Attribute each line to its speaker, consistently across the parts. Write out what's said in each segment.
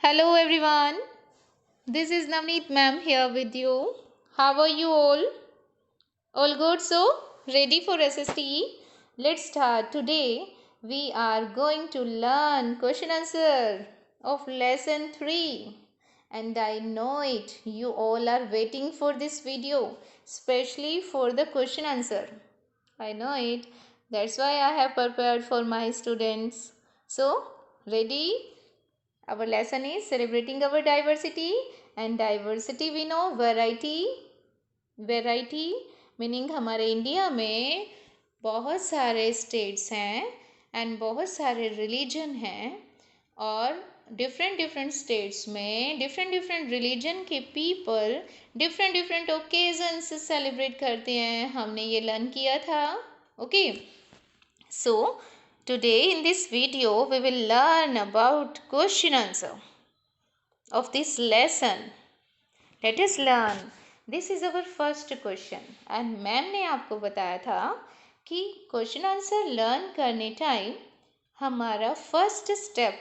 Speaker 1: Hello everyone, this is Navneet ma'am here with you. How are you all? All good so? Ready for SST? Let's start. Today we are going to learn question answer of lesson 3 and I know it. You all are waiting for this video, especially for the question answer. I know it. That's why I have prepared for my students. So, ready? Our lesson is celebrating our diversity, and diversity we know variety meaning हमारे India में बहुत सारे states हैं and बहुत सारे religion हैं और different different states में डिफरेंट डिफरेंट रिलीजन के पीपल डिफरेंट डिफरेंट ओकेजन से सेलिब्रेट करते हैं. हमने ये लर्न किया था. Okay so today in this video we will learn about question answer of this lesson. Let us learn. This is our first question and ma'am ने आपको बताया था कि क्वेश्चन आंसर लर्न करने टाइम हमारा first step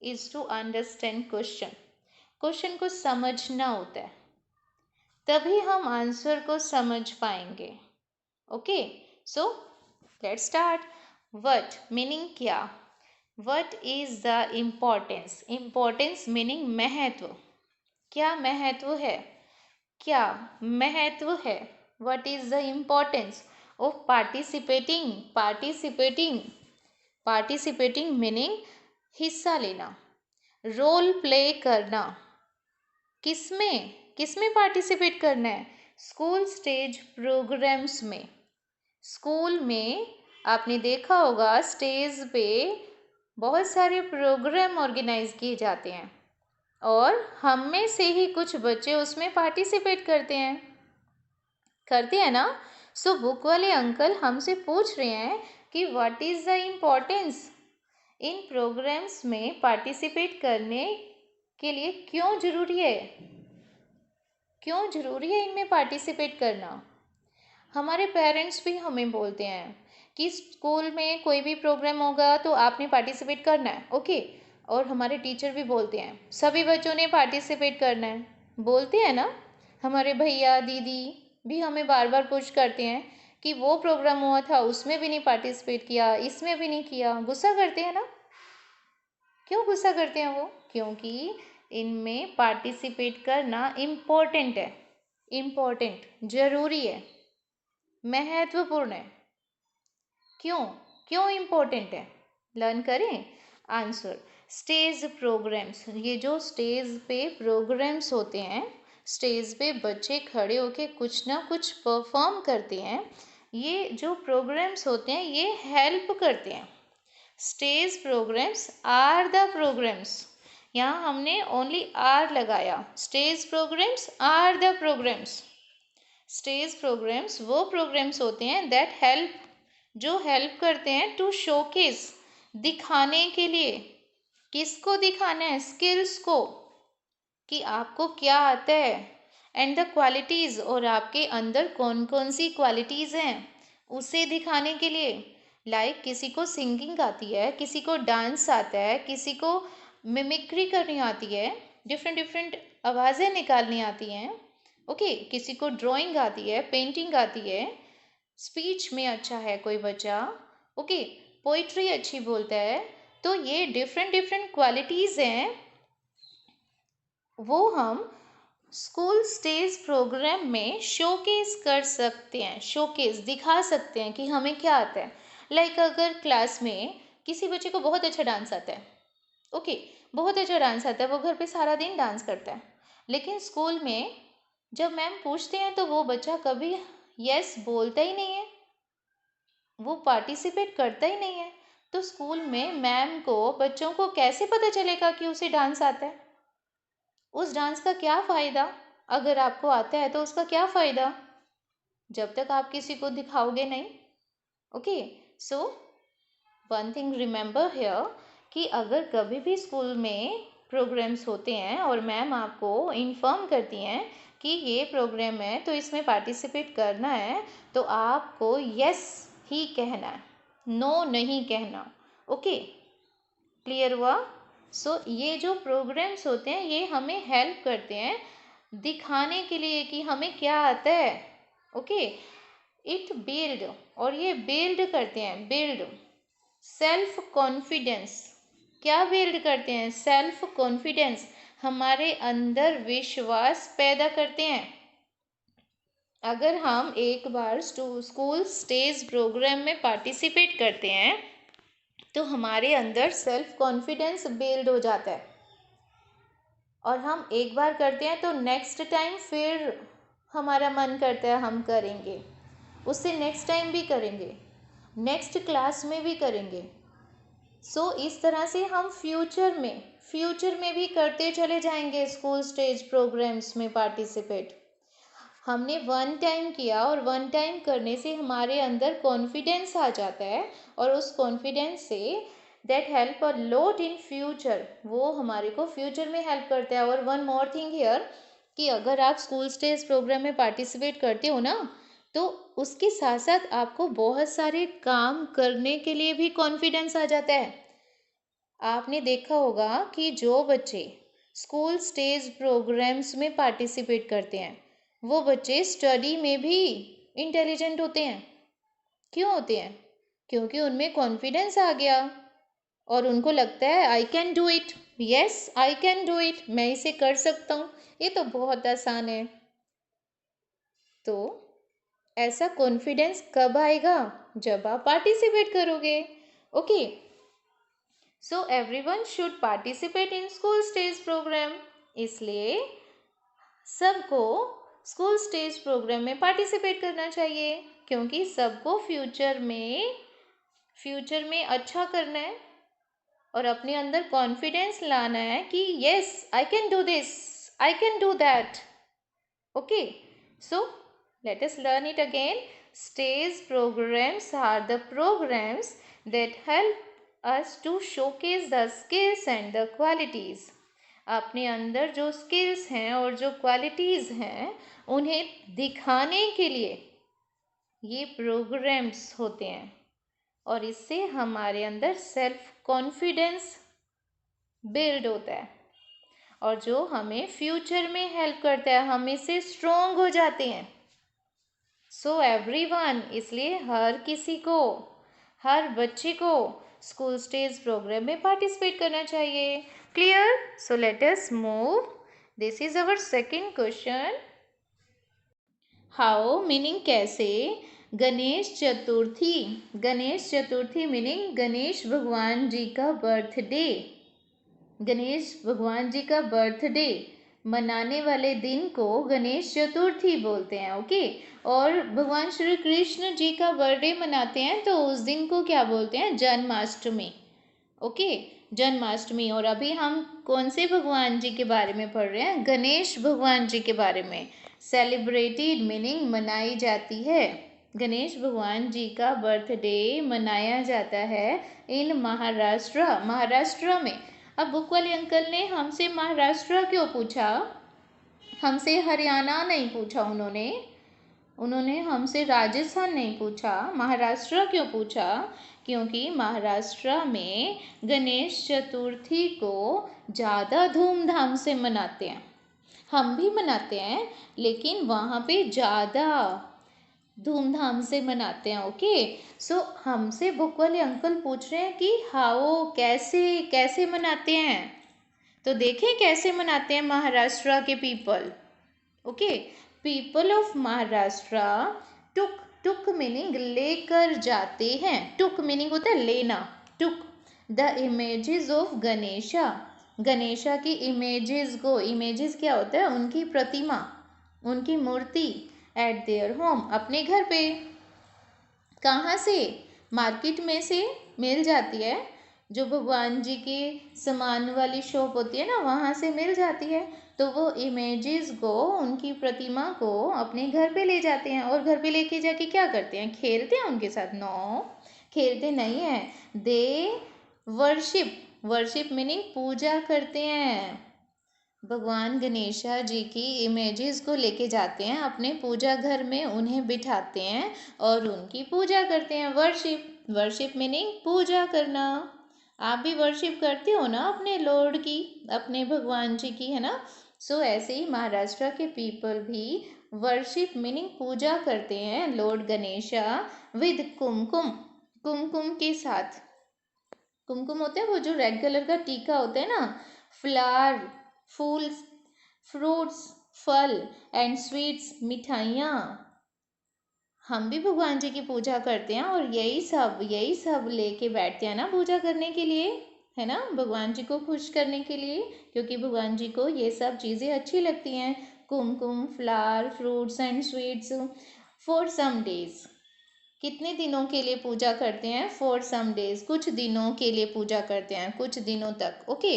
Speaker 1: is to understand question को समझना होता है, तभी हम आंसर को समझ पाएंगे. Okay so let's start. What meaning क्या? What is the importance meaning महत्व. क्या महत्व है? क्या महत्व है? What is the importance of participating meaning हिस्सा लेना, रोल प्ले करना. किसमें पार्टिसिपेट करना है? स्कूल स्टेज प्रोग्राम्स में. स्कूल में आपने देखा होगा स्टेज पे बहुत सारे प्रोग्राम ऑर्गेनाइज किए जाते हैं और हम में से ही कुछ बच्चे उसमें पार्टिसिपेट करते हैं ना. सो बुक वाले अंकल हमसे पूछ रहे हैं कि what is the importance in programs में पार्टिसिपेट करने के लिए. क्यों ज़रूरी है इनमें पार्टिसिपेट करना. हमारे पेरेंट्स भी हमें बोलते हैं कि स्कूल में कोई भी प्रोग्राम होगा तो आपने पार्टिसिपेट करना है. ओके और हमारे टीचर भी बोलते हैं सभी बच्चों ने पार्टिसिपेट करना है. बोलते हैं ना. हमारे भैया दीदी भी हमें बार बार पुश करते हैं कि वो प्रोग्राम हुआ था उसमें भी नहीं पार्टिसिपेट किया, इसमें भी नहीं किया. गुस्सा करते हैं ना. क्यों गुस्सा करते हैं वो? क्योंकि इनमें पार्टिसिपेट करना इम्पोर्टेंट है, ज़रूरी है, महत्वपूर्ण है. क्यों इम्पोर्टेंट है? लर्न करें. आंसर. Stage programs. ये जो स्टेज पे प्रोग्राम्स होते हैं, स्टेज पे बच्चे खड़े होके कुछ ना कुछ परफॉर्म करते हैं. ये जो प्रोग्राम्स होते हैं ये हेल्प करते हैं. Stage programs are the programs. यहाँ हमने ओनली आर लगाया. Stage programs are the programs. Stage programs वो प्रोग्राम्स होते हैं दैट हेल्प, जो हेल्प करते हैं टू शोकेस, दिखाने के लिए. किसको दिखाना है? स्किल्स को, कि आपको क्या आता है एंड द क्वालिटीज़, और आपके अंदर कौन कौन सी क्वालिटीज़ हैं उसे दिखाने के लिए. लाइक किसी को सिंगिंग आती है, किसी को डांस आता है, किसी को मिमिक्री करनी आती है, डिफरेंट आवाज़ें निकालनी आती हैं. ओके किसी को ड्राइंग आती है, पेंटिंग आती है, स्पीच में अच्छा है कोई बच्चा. ओके पोइट्री अच्छी बोलता है. तो ये डिफरेंट क्वालिटीज़ हैं, वो हम स्कूल स्टेज प्रोग्राम में शोकेस कर सकते हैं. शोकेस दिखा सकते हैं कि हमें क्या आता है. लाइक अगर क्लास में किसी बच्चे को बहुत अच्छा डांस आता है, ओके बहुत अच्छा डांस आता है, वो घर पे सारा दिन डांस करता है, लेकिन स्कूल में जब मैम पूछते हैं तो वो बच्चा कभी यस बोलता ही नहीं है, वो पार्टिसिपेट करता ही नहीं है. तो स्कूल में मैम को बच्चों को कैसे पता चलेगा कि उसे डांस आता है? उस डांस का क्या फ़ायदा? अगर आपको आता है तो उसका क्या फ़ायदा जब तक आप किसी को दिखाओगे नहीं. Okay so one thing remember here कि अगर कभी भी स्कूल में प्रोग्राम्स होते हैं और मैम आपको इन्फॉर्म करती हैं कि ये प्रोग्राम है तो इसमें पार्टिसिपेट करना है, तो आपको यस ही कहना है, नो नहीं कहना. ओके क्लियर हुआ? सो ये जो प्रोग्राम्स होते हैं ये हमें हेल्प करते हैं दिखाने के लिए कि हमें क्या आता है। ओके, इट बिल्ड, और ये बिल्ड करते हैं, बिल्ड सेल्फ कॉन्फिडेंस। क्या बिल्ड करते हैं? सेल्फ कॉन्फिडेंस, हमारे अंदर विश्वास पैदा करते हैं। अगर हम एक बार स्कूल स्टेज प्रोग्राम में पार्टिसिपेट करते हैं तो हमारे अंदर सेल्फ कॉन्फिडेंस बिल्ड हो जाता है, और हम एक बार करते हैं तो नेक्स्ट टाइम फिर हमारा मन करता है हम करेंगे, उससे नेक्स्ट टाइम भी करेंगे, नेक्स्ट क्लास में भी करेंगे। सो इस तरह से हम फ्यूचर में भी करते चले जाएंगे स्कूल स्टेज प्रोग्राम्स में पार्टिसिपेट। हमने वन टाइम किया और वन टाइम करने से हमारे अंदर कॉन्फिडेंस आ जाता है, और उस confidence say that help a lot in future, वो हमारे को फ्यूचर में हेल्प करता है। और वन मोर थिंग हियर कि अगर आप स्कूल स्टेज प्रोग्राम में पार्टिसिपेट करते हो ना, तो उसके साथ साथ आपको बहुत सारे काम करने के लिए भी कॉन्फिडेंस आ जाता है। आपने देखा होगा कि जो बच्चे स्कूल स्टेज प्रोग्राम्स में पार्टिसिपेट करते हैं वो बच्चे स्टडी में भी इंटेलिजेंट होते हैं। क्यों होते हैं? क्योंकि उनमें कॉन्फिडेंस आ गया और उनको लगता है I can do it, yes I can do it, मैं इसे कर सकता हूँ, ये तो बहुत आसान है। तो ऐसा कॉन्फिडेंस कब आएगा? जब आप पार्टिसिपेट करोगे। Okay, so everyone should participate in school stage program. इसलिए सबको स्कूल स्टेज प्रोग्राम में पार्टिसिपेट करना चाहिए, क्योंकि सबको फ्यूचर में अच्छा करना है और अपने अंदर कॉन्फिडेंस लाना है कि yes I can do this, I can do that. Okay, so let us learn it again. Stage programs are the programs that help us to showcase the skills and the qualities. अपने अंदर जो skills हैं और जो qualities हैं उन्हें दिखाने के लिए ये प्रोग्राम्स होते हैं, और इससे हमारे अंदर सेल्फ कॉन्फिडेंस बिल्ड होता है, और जो हमें फ्यूचर में हेल्प करता है, हम इससे स्ट्रॉन्ग हो जाते हैं। सो एवरीवन, इसलिए हर किसी को, हर बच्चे को स्कूल स्टेज प्रोग्राम में पार्टिसिपेट करना चाहिए। Clear? So let us move, this is our second question. How meaning कैसे, गणेश चतुर्थी मीनिंग गणेश भगवान जी का बर्थडे, गणेश भगवान जी का बर्थडे मनाने वाले दिन को गणेश चतुर्थी बोलते हैं। ओके, और भगवान श्री कृष्ण जी का बर्थडे मनाते हैं तो उस दिन को क्या बोलते हैं? जन्माष्टमी। ओके, जन्माष्टमी। और अभी हम कौन से भगवान जी के बारे में पढ़ रहे हैं? गणेश भगवान जी के बारे में। सेलिब्रेटेड मीनिंग मनाई जाती है। गणेश भगवान जी का बर्थडे मनाया जाता है इन महाराष्ट्र में। अब बुक वाले अंकल ने हमसे महाराष्ट्र क्यों पूछा? हमसे हरियाणा नहीं पूछा उन्होंने हमसे राजस्थान नहीं पूछा, महाराष्ट्र क्यों पूछा? क्योंकि महाराष्ट्र में गणेश चतुर्थी को ज़्यादा धूमधाम से मनाते हैं। हम भी मनाते हैं लेकिन वहाँ पे ज़्यादा धूमधाम से मनाते हैं। ओके, सो हमसे बुक वाले अंकल पूछ रहे हैं कि हाउ कैसे मनाते हैं। तो देखें कैसे मनाते हैं महाराष्ट्र के people. Okay, people of Maharashtra took meaning लेकर जाते हैं। टुक मीनिंग होता है लेना। Took the images of Ganesha की इमेजेस को, इमेजेस क्या होता है? उनकी प्रतिमा, उनकी मूर्ति एट देयर होम, अपने घर पे। कहाँ से? मार्केट में से मिल जाती है, जो भगवान जी के सामान वाली शॉप होती है ना, वहाँ से मिल जाती है। तो वो इमेजेस को, उनकी प्रतिमा को अपने घर पे ले जाते हैं, और घर पे लेके जाके क्या करते हैं? खेलते हैं उनके साथ? नो, खेलते नहीं हैं। दे वर्शिप मीनिंग पूजा करते हैं। भगवान गणेशा जी की इमेजेस को लेके जाते हैं अपने पूजा घर में, उन्हें बिठाते हैं और उनकी पूजा करते हैं। वर्शिप मीनिंग पूजा करना। आप भी वर्शिप करते हो ना अपने लॉर्ड की, अपने भगवान जी की, है ना। सो ऐसे ही महाराष्ट्र के पीपल भी वर्शिप मीनिंग पूजा करते हैं लॉर्ड गणेशा विद कुमकुम, कुमकुम के साथ। कुमकुम होता है वो जो रेड कलर का टीका होता है ना, फ्लावर, फूल, फ्रूट्स, फल एंड स्वीट्स, मिठाइयाँ। हम भी भगवान जी की पूजा करते हैं और यही सब लेके बैठते हैं ना पूजा करने के लिए, है ना, भगवान जी को खुश करने के लिए, क्योंकि भगवान जी को ये सब चीज़ें अच्छी लगती हैं, kumkum, flower, fruits and sweets. For some days, कितने दिनों के लिए पूजा करते हैं, फॉर सम डेज, कुछ दिनों के लिए पूजा करते हैं, कुछ दिनों तक। ओके,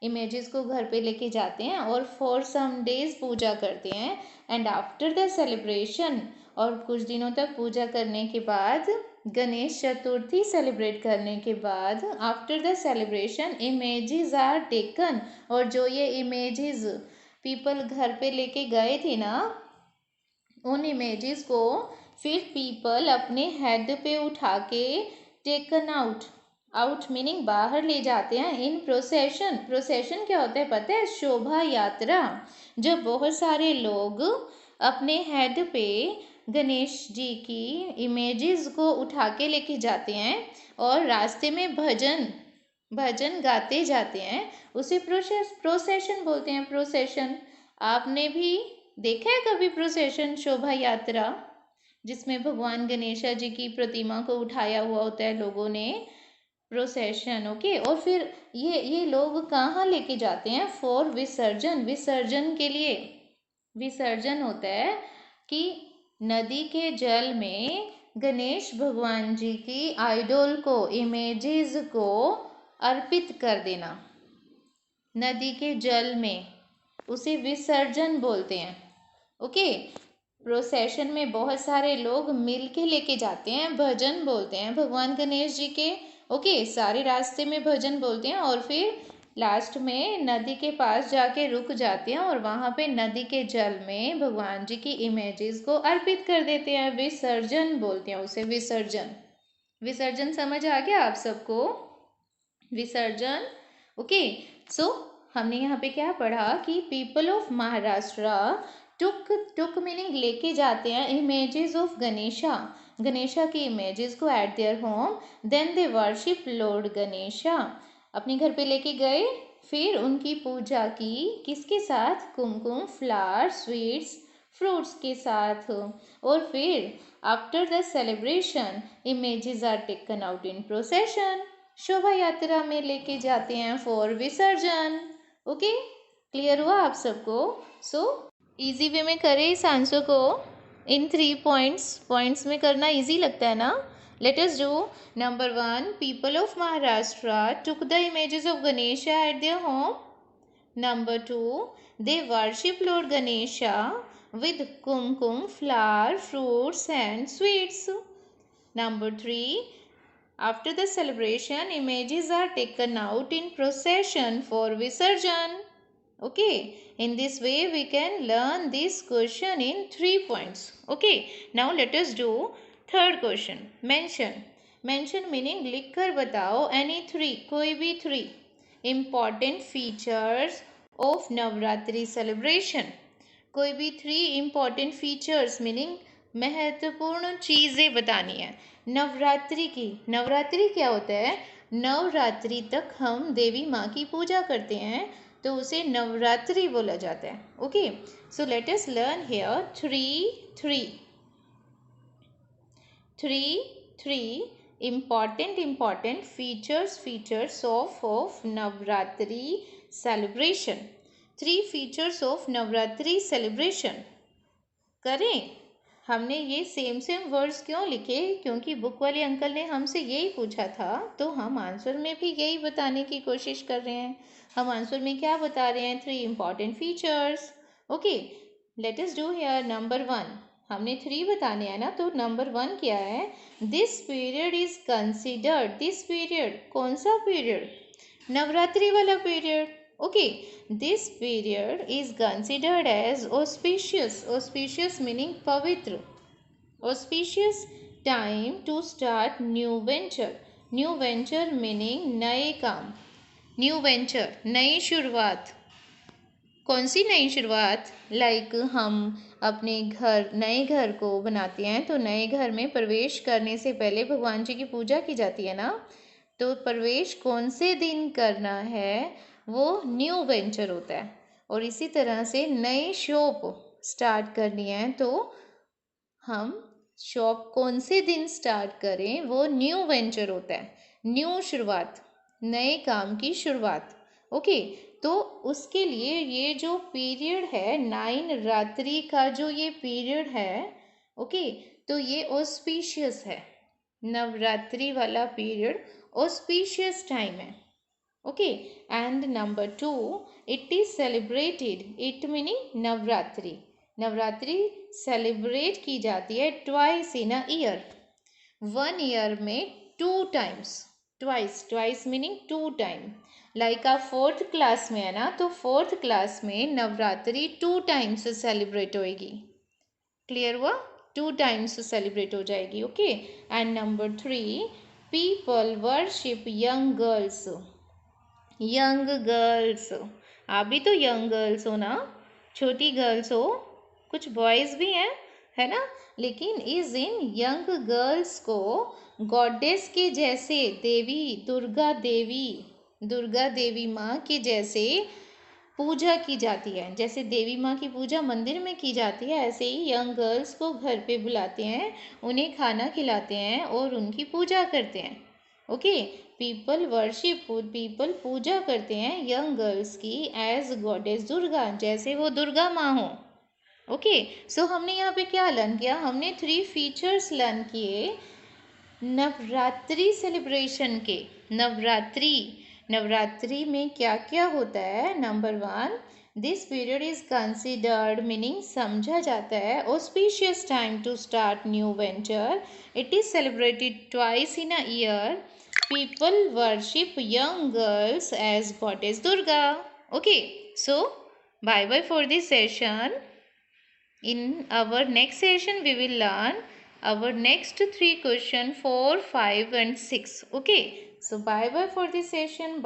Speaker 1: इमेजेस को घर पे लेके जाते हैं और फॉर सम डेज पूजा करते हैं। एंड आफ्टर द सेलिब्रेशन, और कुछ दिनों तक पूजा करने के बाद, गणेश चतुर्थी सेलिब्रेट करने के बाद, after the celebration images are taken, और जो ये इमेजेस पीपल घर पे लेके गए थे ना, उन इमेजेस को फिर पीपल अपने हेड पे उठा के टेकन आउट, आउट मीनिंग बाहर ले जाते हैं, इन प्रोसेशन। प्रोसेशन क्या होता है पता है, शोभा यात्रा, जब बहुत सारे लोग अपने हेड पे गणेश जी की इमेजेस को उठा के लेके जाते हैं और रास्ते में भजन भजन गाते जाते हैं, उसे प्रोसेशन बोलते हैं, प्रोसेशन। आपने भी देखा है कभी प्रोसेशन, शोभा यात्रा, जिसमें भगवान गणेशा जी की प्रतिमा को उठाया हुआ होता है लोगों ने, प्रोसेशन। ओके, और फिर ये लोग कहाँ लेके जाते हैं, फॉर विसर्जन, विसर्जन के लिए। विसर्जन होता है कि नदी के जल में गणेश भगवान जी की आइडोल को, इमेजेस को अर्पित कर देना नदी के जल में, उसे विसर्जन बोलते हैं। ओके, प्रोसेशन में बहुत सारे लोग मिल के लेके जाते हैं, भजन बोलते हैं भगवान गणेश जी के। ओके, सारे रास्ते में भजन बोलते हैं और फिर लास्ट में नदी के पास जाके रुक जाते हैं और वहाँ पे नदी के जल में भगवान जी की इमेजेस को अर्पित कर देते हैं, विसर्जन बोलते हैं उसे, विसर्जन। विसर्जन समझ आ गया आप सबको, विसर्जन। ओके, सो हमने यहाँ पे क्या पढ़ा कि people of Maharashtra took, took meaning लेके जाते हैं, इमेजेस ऑफ गणेशा, गणेशा की इमेजेस को at their home, then they worship lord Ganesha, अपने घर पे लेके गए, फिर उनकी पूजा की, किसके साथ, कुमकुम, फ्लावर, स्वीट्स, फ्रूट्स के साथ। और फिर after the celebration images are taken out in procession, शोभा यात्रा में लेके जाते हैं फॉर विसर्जन। ओके, क्लियर हुआ आप सबको। सो इजी वे में करें इस आंसर को इन 3 पॉइंट्स, पॉइंट्स में करना इजी लगता है ना। Let us do number 1, people of Maharashtra took the images of Ganesha eight their home. Number 2, they worship Lord Ganesha with kumkum, flower, fruits and sweets. Number 3, after the celebration, images are taken out in procession for Visarjan. Okay, in this way we can learn this question in 3 points. Okay, now let us do third question. Mention. Mention meaning लिख कर बताओ any 3, कोई भी 3 important features of Navratri celebration. कोई भी 3 important features meaning महत्वपूर्ण चीज़ें बतानी है नवरात्रि की। नवरात्रि क्या होता है, नवरात्रि तक हम देवी माँ की पूजा करते हैं, तो उसे नवरात्रि बोला जाता है। Okay, so let us learn here three important features of Navratri celebration. 3 features of Navratri celebration. करें, हमने ये सेम वर्ड्स क्यों लिखे, क्योंकि बुक वाले अंकल ने हमसे यही पूछा था, तो हम आंसर में भी यही बताने की कोशिश कर रहे हैं। हम आंसर में क्या बता रहे हैं, 3 important features. Okay, let us do here number 1, हमने 3 बताने हैं ना, तो नंबर 1 क्या है, this period is considered, this period कौन सा पीरियड, नवरात्रि वाला period. Okay, this period is considered as auspicious, auspicious meaning पवित्र, auspicious time to start new venture, new venture meaning नए काम, न्यू वेंचर नई शुरुआत। कौन सी नई शुरुआत? लाइक हम अपने नए घर को बनाते हैं तो नए घर में प्रवेश करने से पहले भगवान जी की पूजा की जाती है ना, तो प्रवेश कौन से दिन करना है वो न्यू वेंचर होता है। और इसी तरह से नई शॉप स्टार्ट करनी है तो हम शॉप कौन से दिन स्टार्ट करें वो न्यू वेंचर होता है, न्यू शुरुआत, नए काम की शुरुआत। ओके, तो उसके लिए ये जो पीरियड है 9 रात्रि का जो ये पीरियड है, ओके, तो ये ऑस्पिशियस है, नवरात्रि वाला पीरियड ऑस्पिशियस टाइम है। Okay, and number 2, it is celebrated, it meaning Navratri, Navratri celebrate की जाती है twice in a year, 1 year में 2 times, twice, twice meaning 2 time. Like आप 4th क्लास में है ना, तो 4th क्लास में नवरात्रि 2 टाइम्स सेलिब्रेट होएगी। क्लियर हुआ? 2 टाइम्स सेलिब्रेट हो जाएगी। Okay, and number 3, people worship young girls, young girls, आप भी तो यंग गर्ल्स हो ना, छोटी गर्ल्स हो, कुछ बॉयज़ भी हैं, है ना, लेकिन इस इन यंग गर्ल्स को गॉडेस के जैसे, देवी दुर्गा देवी माँ के जैसे पूजा की जाती है। जैसे देवी माँ की पूजा मंदिर में की जाती है, ऐसे ही यंग गर्ल्स को घर पे बुलाते हैं, उन्हें खाना खिलाते हैं और उनकी पूजा करते हैं। ओके, पीपल वर्शिप, पीपल पूजा करते हैं यंग गर्ल्स की एज गॉडेस दुर्गा, जैसे वो दुर्गा माँ हो। ओके, सो हमने यहाँ पे क्या लर्न किया? हमने 3 फीचर्स लर्न किए नवरात्रि सेलिब्रेशन के। नवरात्रि में क्या क्या होता है? Number 1, this period is considered meaning समझा जाता है auspicious time to start new venture, it is celebrated twice in a year, people worship young girls as goddess Durga. Okay, so bye bye for this session. In our next session we will learn our next 3 question 4, 5 and 6. Okay, so bye bye for this session. Bye.